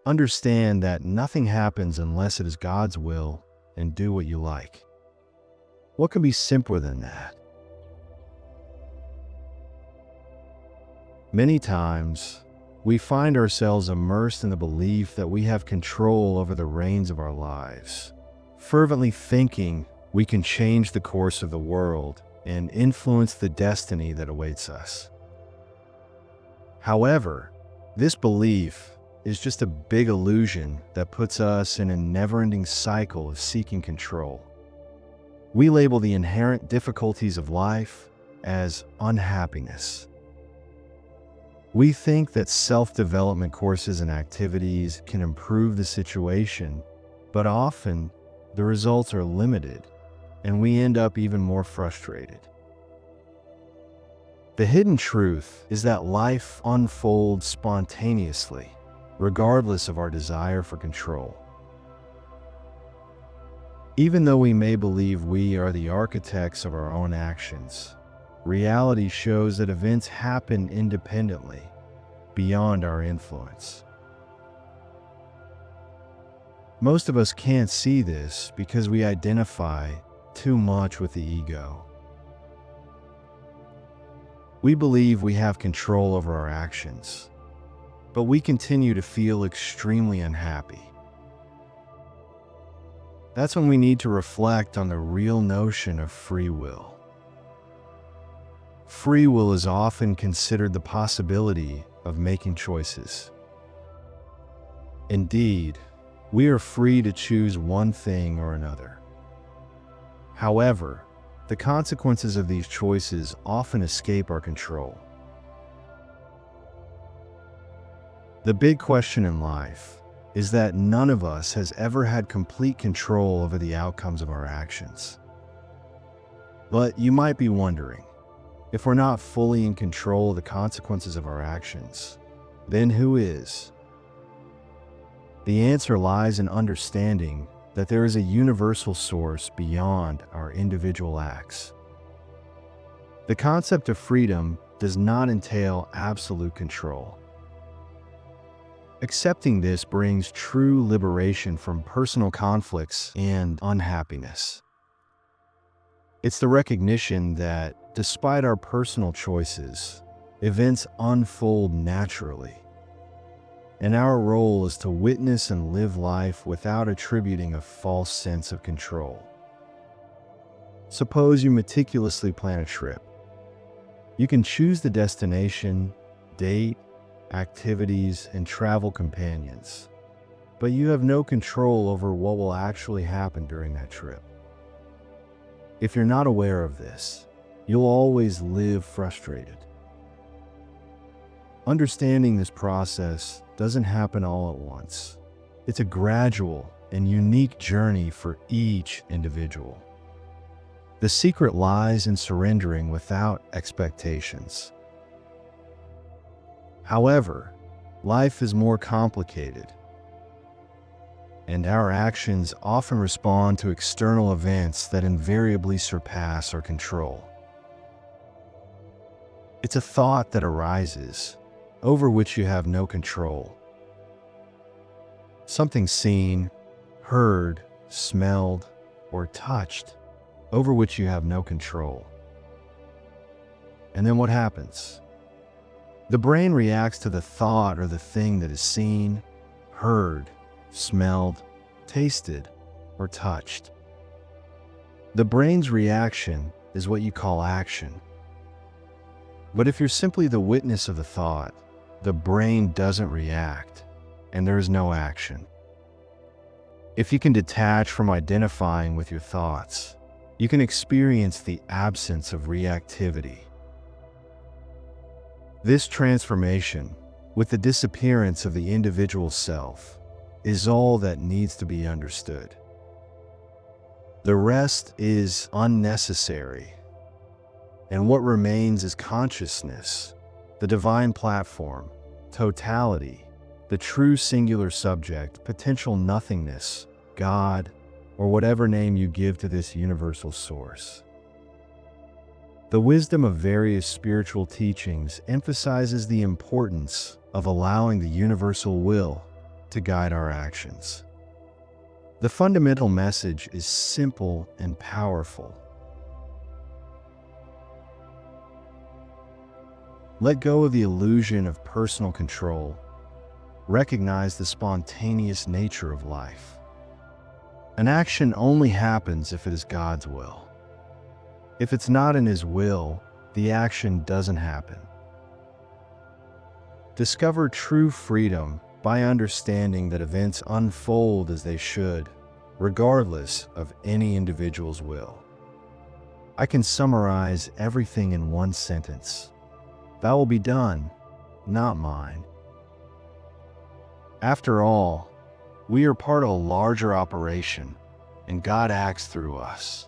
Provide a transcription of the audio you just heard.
Understand that nothing happens unless it is God's will, and do what you like. What can be simpler than that? Many times, we find ourselves immersed in the belief that we have control over the reins of our lives, fervently thinking we can change the course of the world and influence the destiny that awaits us. However, this belief is just a big illusion that puts us in a never-ending cycle of seeking control. We label the inherent difficulties of life as unhappiness. We think that self-development courses and activities can improve the situation, but often the results are limited, and we end up even more frustrated. The hidden truth is that life unfolds spontaneously, regardless of our desire for control. Even though we may believe we are the architects of our own actions, reality shows that events happen independently, beyond our influence. Most of us can't see this because we identify too much with the ego. We believe we have control over our actions, but we continue to feel extremely unhappy. That's when we need to reflect on the real notion of free will. Free will is often considered the possibility of making choices. Indeed, we are free to choose one thing or another. However, the consequences of these choices often escape our control. The big question in life is that none of us has ever had complete control over the outcomes of our actions. But you might be wondering, if we're not fully in control of the consequences of our actions, then who is? The answer lies in understanding that there is a universal source beyond our individual acts. The concept of freedom does not entail absolute control. Accepting this brings true liberation from personal conflicts and unhappiness. It's the recognition that, despite our personal choices, events unfold naturally, and our role is to witness and live life without attributing a false sense of control. Suppose you meticulously plan a trip. You can choose the destination, date, activities, and travel companions, but you have no control over what will actually happen during that trip. If you're not aware of this, you'll always live frustrated. Understanding this process doesn't happen all at once. It's a gradual and unique journey for each individual. The secret lies in surrendering without expectations. However, life is more complicated, and our actions often respond to external events that invariably surpass our control. It's a thought that arises, over which you have no control. Something seen, heard, smelled, or touched, over which you have no control. And then what happens? The brain reacts to the thought or the thing that is seen, heard, smelled, tasted, or touched. The brain's reaction is what you call action. But if you're simply the witness of the thought, the brain doesn't react, and there is no action. If you can detach from identifying with your thoughts, you can experience the absence of reactivity. This transformation, with the disappearance of the individual self, is all that needs to be understood. The rest is unnecessary, and what remains is consciousness, the divine platform, totality, the true singular subject, potential nothingness, God, or whatever name you give to this universal source. The wisdom of various spiritual teachings emphasizes the importance of allowing the universal will to guide our actions. The fundamental message is simple and powerful. Let go of the illusion of personal control. Recognize the spontaneous nature of life. An action only happens if it is God's will. If it's not in His will, the action doesn't happen. Discover true freedom by understanding that events unfold as they should, regardless of any individual's will. I can summarize everything in one sentence. Thy will be done, not mine. After all, we are part of a larger operation, and God acts through us.